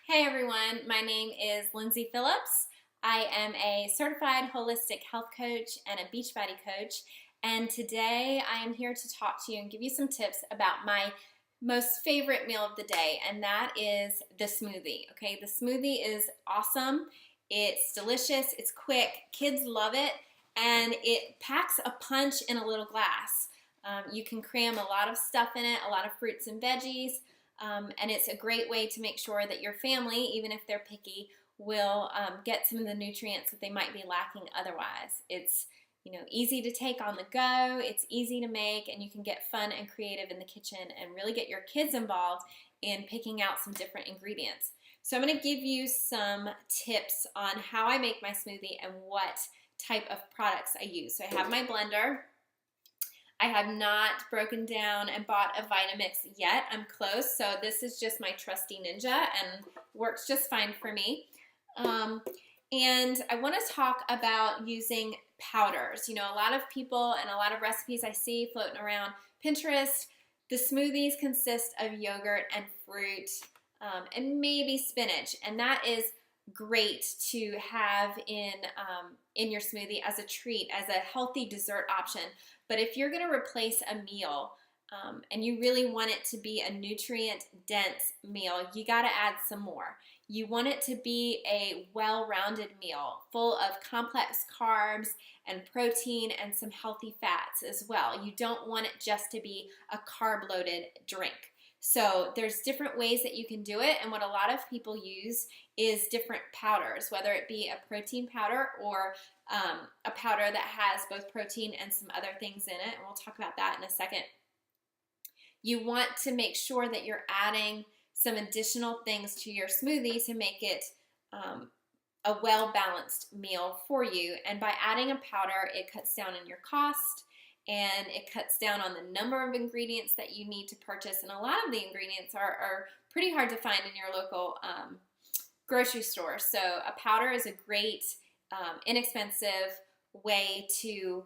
Hey everyone, my name is Lindsay Phillips. I am a certified holistic health coach and a Beachbody coach, and today I am here to talk to you and give you some tips about my most favorite meal of the day, and that is the smoothie. Okay, the smoothie is awesome. It's delicious, it's quick, kids love it, and it packs a punch in a little glass. You can cram a lot of stuff in it, a lot of fruits and veggies. And it's a great way to make sure that your family, even if they're picky, will get some of the nutrients that they might be lacking otherwise. It's easy to take on the go, it's easy to make, and you can get fun and creative in the kitchen and really get your kids involved in picking out some different ingredients. So I'm going to give you some tips on how I make my smoothie and what type of products I use. So I have my blender. I have not broken down and bought a Vitamix yet. I'm close, so this is just my trusty Ninja and works just fine for me. And I want to talk about using powders. A lot of people and a lot of recipes I see floating around Pinterest, the smoothies consist of yogurt and fruit and maybe spinach, and that is great to have in your smoothie as a treat, as a healthy dessert option. But if you're going to replace a meal and you really want it to be a nutrient-dense meal, you got to add some more. You want it to be a well-rounded meal full of complex carbs and protein and some healthy fats as well. You don't want it just to be a carb-loaded drink. So there's different ways that you can do it, and what a lot of people use is different powders, whether it be a protein powder or a powder that has both protein and some other things in it, and we'll talk about that in a second. You want to make sure that you're adding some additional things to your smoothie to make it a well-balanced meal for you, and by adding a powder, it cuts down on your cost, and it cuts down on the number of ingredients that you need to purchase, and a lot of the ingredients are pretty hard to find in your local grocery store. So a powder is a great, inexpensive way to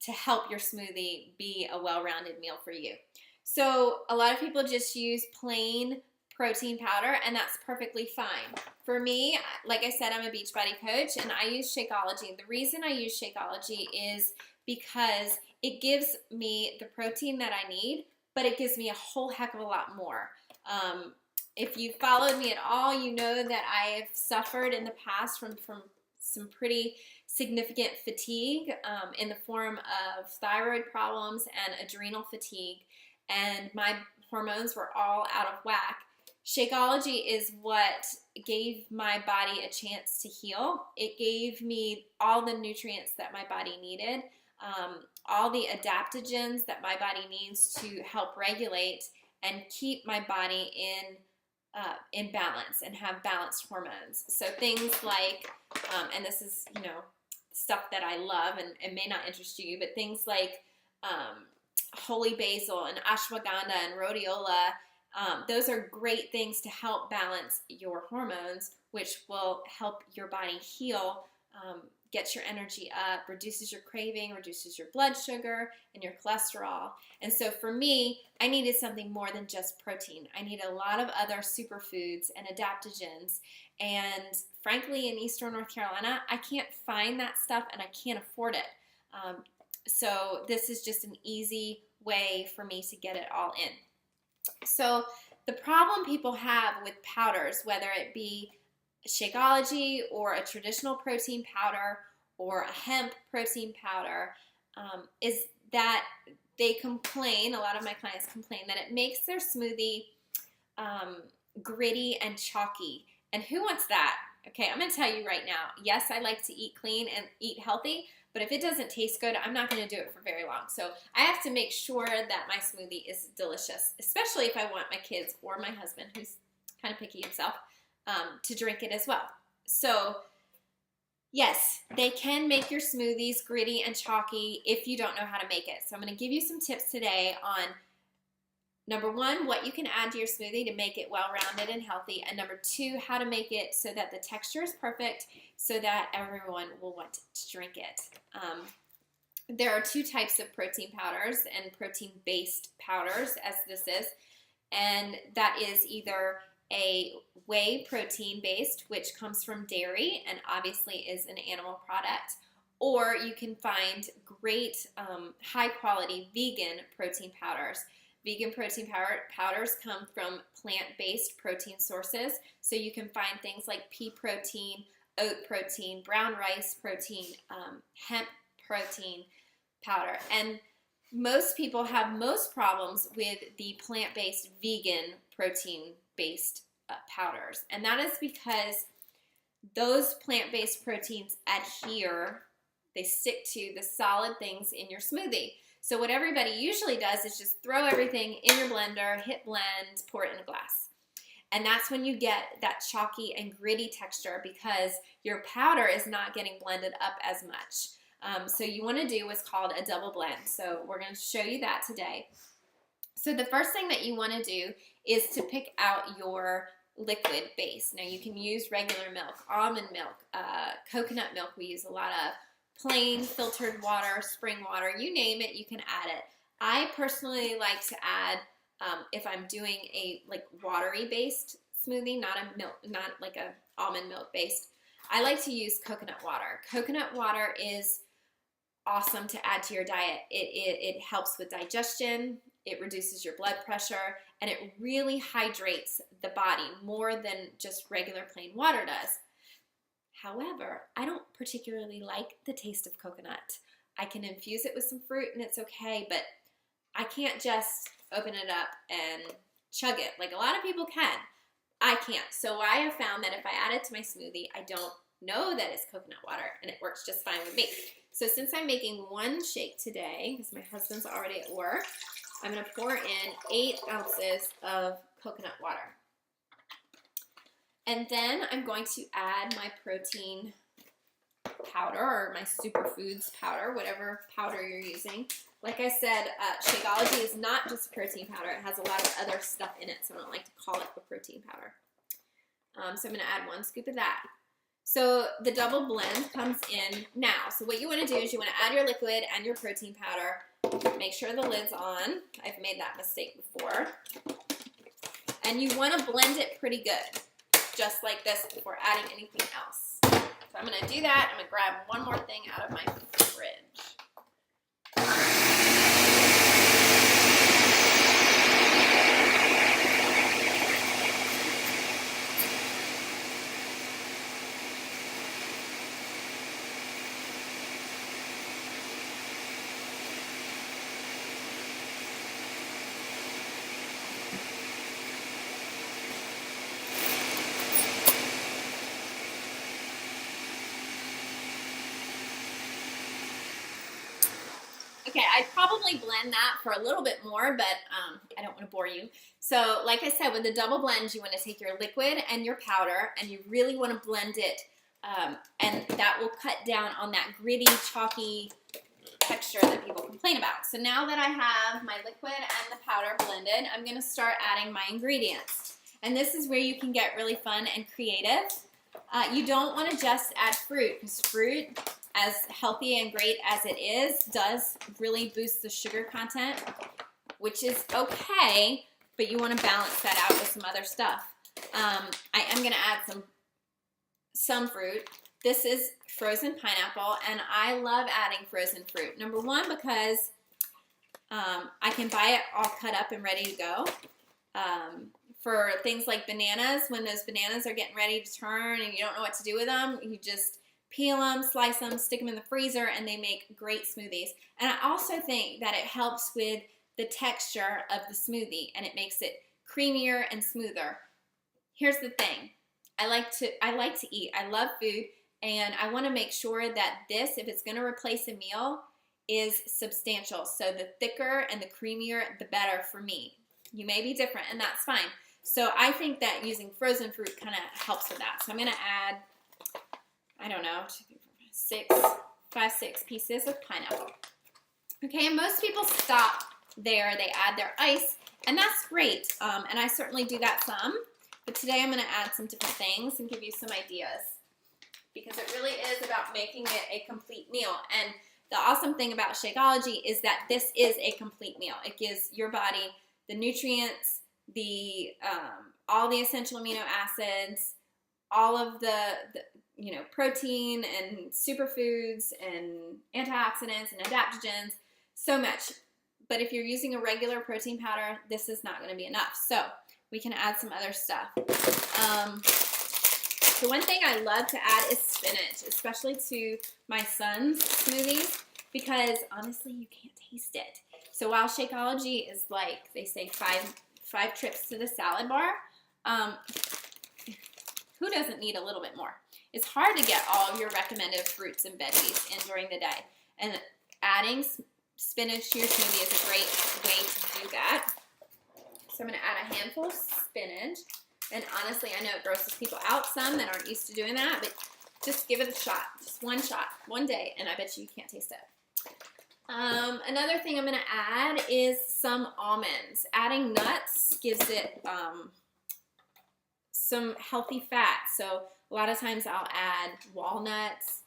help your smoothie be a well-rounded meal for you. So a lot of people just use plain protein powder, and that's perfectly fine. For me, like I said, I'm a Beachbody coach, and I use Shakeology. The reason I use Shakeology is because it gives me the protein that I need, but it gives me a whole heck of a lot more. If you followed me at all, you know that I have suffered in the past from some pretty significant fatigue in the form of thyroid problems and adrenal fatigue, and my hormones were all out of whack. Shakeology is what gave my body a chance to heal. It gave me all the nutrients that my body needed, all the adaptogens that my body needs to help regulate and keep my body in balance and have balanced hormones. So things like, and this is, stuff that I love and may not interest you, but things like holy basil and ashwagandha and rhodiola, those are great things to help balance your hormones, which will help your body heal, gets your energy up, reduces your craving, reduces your blood sugar and your cholesterol. And so for me, I needed something more than just protein. I need a lot of other superfoods and adaptogens. And frankly, in Eastern North Carolina, I can't find that stuff and I can't afford it. So this is just an easy way for me to get it all in. So the problem people have with powders, whether it be Shakeology or a traditional protein powder or a hemp protein powder, is that they complain, a lot of my clients complain, that it makes their smoothie gritty and chalky. And who wants that? Okay, I'm going to tell you right now, yes, I like to eat clean and eat healthy, but if it doesn't taste good, I'm not going to do it for very long. So I have to make sure that my smoothie is delicious, especially if I want my kids or my husband, who's kind of picky himself, to drink it as well. So yes, they can make your smoothies gritty and chalky if you don't know how to make it. So I'm going to give you some tips today on, number one, what you can add to your smoothie to make it well-rounded and healthy, and number two, how to make it so that the texture is perfect so that everyone will want to drink it. There are two types of protein powders and protein-based powders, as this is, and that is either a whey protein based, which comes from dairy and obviously is an animal product, or you can find great high quality vegan protein powders. Vegan protein powders come from plant-based protein sources, so you can find things like pea protein, oat protein, brown rice protein, hemp protein powder. And most people have most problems with the plant-based vegan protein-based powders, and that is because those plant-based proteins adhere, they stick to the solid things in your smoothie. So what everybody usually does is just throw everything in your blender, hit blend, pour it in a glass. And that's when you get that chalky and gritty texture because your powder is not getting blended up as much. So you want to do what's called a double blend. So we're going to show you that today. So the first thing that you want to do is to pick out your liquid base. Now you can use regular milk, almond milk, coconut milk we use a lot of, plain filtered water, spring water, you name it, you can add it. I personally like to add, if I'm doing a like watery based smoothie, not like a almond milk based, I like to use coconut water. Coconut water is awesome to add to your diet. It helps with digestion, it reduces your blood pressure, and it really hydrates the body more than just regular plain water does. However, I don't particularly like the taste of coconut. I can infuse it with some fruit and it's okay, but I can't just open it up and chug it like a lot of people can. I can't. So I have found that if I add it to my smoothie, I don't know that it's coconut water and it works just fine with me. So since I'm making one shake today, because my husband's already at work, I'm going to pour in 8 ounces of coconut water. And then I'm going to add my protein powder or my superfoods powder, whatever powder you're using. Like I said, Shakeology is not just a protein powder. It has a lot of other stuff in it, so I don't like to call it a protein powder. So I'm going to add 1 scoop of that. So the double blend comes in now. So what you want to do is you want to add your liquid and your protein powder. Make sure the lid's on. I've made that mistake before. And you want to blend it pretty good, just like this, before adding anything else. So I'm going to do that. I'm going to grab one more thing out of my fridge. Okay, I'd probably blend that for a little bit more, but I don't want to bore you. So like I said, with the double blend, you want to take your liquid and your powder, and you really want to blend it, and that will cut down on that gritty, chalky texture that people complain about. So now that I have my liquid and the powder blended, I'm going to start adding my ingredients. And this is where you can get really fun and creative. You don't want to just add fruit, because fruit, as healthy and great as it is, does really boost the sugar content, which is okay, but you want to balance that out with some other stuff. I am going to add some fruit. This is frozen pineapple, and I love adding frozen fruit. Number one, because I can buy it all cut up and ready to go. For things like bananas, when those bananas are getting ready to turn and you don't know what to do with them, you just peel them, slice them, stick them in the freezer, and they make great smoothies. And I also think that it helps with the texture of the smoothie, and it makes it creamier and smoother. Here's the thing. I like to eat. I love food, and I want to make sure that this, if it's going to replace a meal, is substantial. So the thicker and the creamier, the better for me. You may be different, and that's fine. So I think that using frozen fruit kind of helps with that. So I'm going to add, I don't know, 5-6 pieces of pineapple. Okay, and most people stop there. They add their ice, and that's great. And I certainly do that some. But today I'm going to add some different things and give you some ideas, because it really is about making it a complete meal. And the awesome thing about Shakeology is that this is a complete meal. It gives your body the nutrients, the all the essential amino acids, all of the protein and superfoods and antioxidants and adaptogens, so much. But if you're using a regular protein powder, this is not going to be enough. So we can add some other stuff. The one thing I love to add is spinach, especially to my son's smoothies, because honestly, you can't taste it. So while Shakeology is like, they say five trips to the salad bar, who doesn't need a little bit more? It's hard to get all of your recommended fruits and veggies in during the day. And adding spinach to your smoothie is a great way to do that. So I'm going to add a handful of spinach. And honestly, I know it grosses people out, some that aren't used to doing that, but just give it a shot. Just one shot, one day, and I bet you can't taste it. Another thing I'm going to add is some almonds. Adding nuts gives it some healthy fat. So a lot of times I'll add walnuts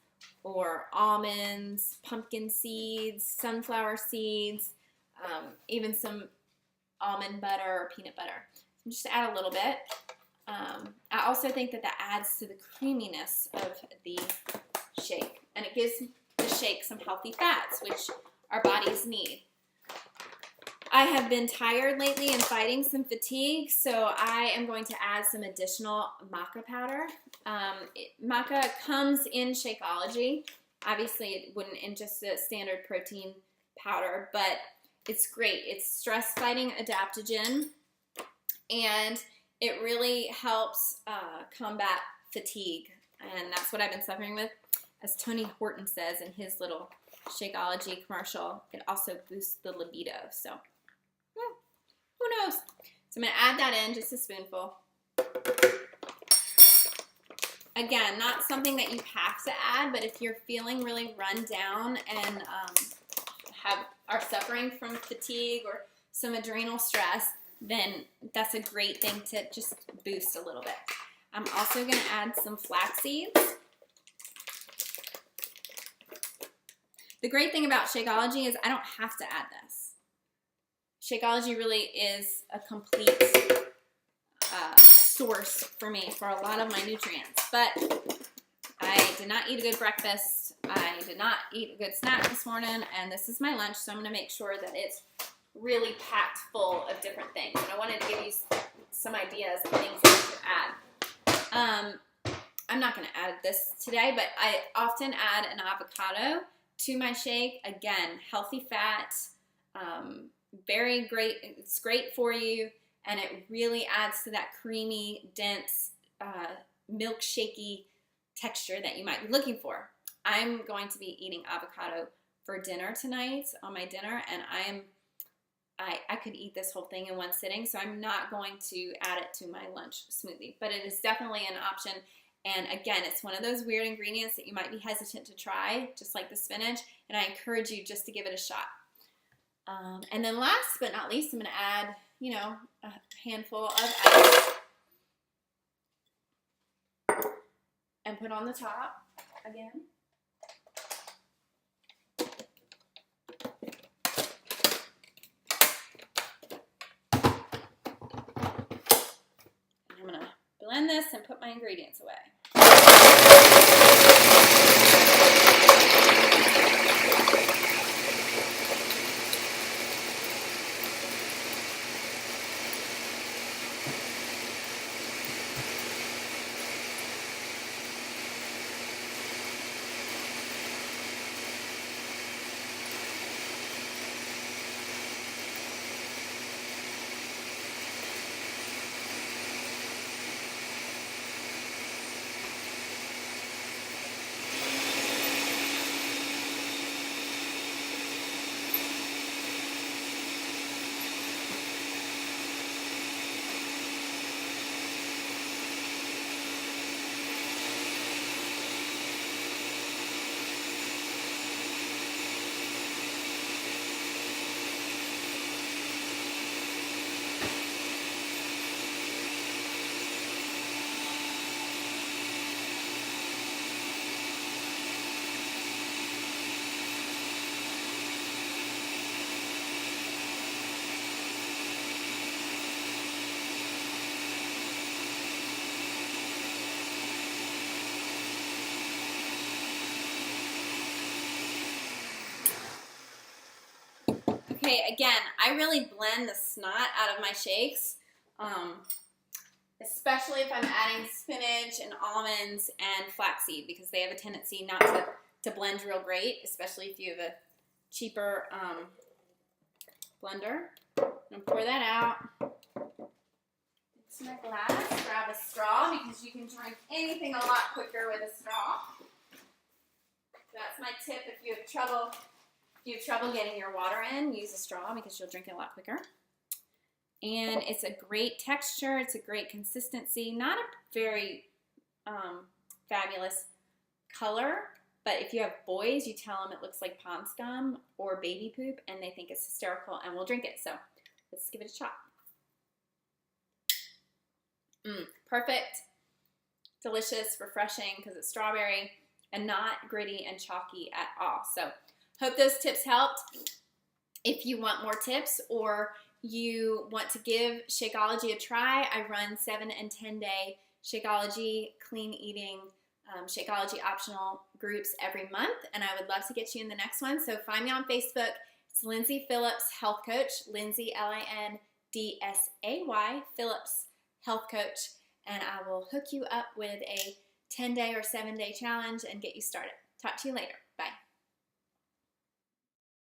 or almonds, pumpkin seeds, sunflower seeds, even some almond butter or peanut butter. So just add a little bit. I also think that adds to the creaminess of the shake, and it gives the shake some healthy fats, which our bodies need. I have been tired lately and fighting some fatigue, so I am going to add some additional maca powder. Maca comes in Shakeology. Obviously, it wouldn't in just a standard protein powder, but it's great. It's stress-fighting adaptogen, and it really helps combat fatigue, and that's what I've been suffering with. As Tony Horton says in his little Shakeology commercial, it also boosts the libido, so who knows? So I'm going to add that in, just a spoonful. Again, not something that you have to add, but if you're feeling really run down and are suffering from fatigue or some adrenal stress, then that's a great thing to just boost a little bit. I'm also going to add some flax seeds. The great thing about Shakeology is I don't have to add this. Shakeology really is a complete source for me for a lot of my nutrients. But I did not eat a good breakfast. I did not eat a good snack this morning, and this is my lunch, so I'm going to make sure that it's really packed full of different things. And I wanted to give you some ideas of things that you could add. I'm not going to add this today, but I often add an avocado to my shake. Again, healthy fat, very great. It's great for you, and it really adds to that creamy, dense, milkshakey texture that you might be looking for. I'm going to be eating avocado for dinner tonight on my dinner, and I could eat this whole thing in one sitting, so I'm not going to add it to my lunch smoothie, but it is definitely an option. And again, it's one of those weird ingredients that you might be hesitant to try, just like the spinach, and I encourage you just to give it a shot. And then last but not least, I'm going to add, a handful of ice and put on the top again. I'm going to blend this and put my ingredients away. Okay, again, I really blend the snot out of my shakes, especially if I'm adding spinach and almonds and flaxseed, because they have a tendency not to blend real great, especially if you have a cheaper blender. I'm going to pour that out into my glass. Grab a straw, because you can drink anything a lot quicker with a straw. That's my tip. If you have trouble getting your water in, use a straw, because you'll drink it a lot quicker. And it's a great texture. It's a great consistency. Not a very fabulous color, but if you have boys, you tell them it looks like pond scum or baby poop, and they think it's hysterical and will drink it. So let's give it a shot. Perfect, delicious, refreshing, because it's strawberry and not gritty and chalky at all. So hope those tips helped. If you want more tips, or you want to give Shakeology a try, I run 7 and 10 day Shakeology clean eating, Shakeology optional groups every month, and I would love to get you in the next one. So find me on Facebook. It's Lindsay Phillips Health Coach, Lindsay Lindsay Phillips Health Coach, and I will hook you up with a 10-day or 7-day challenge and get you started. Talk to you later.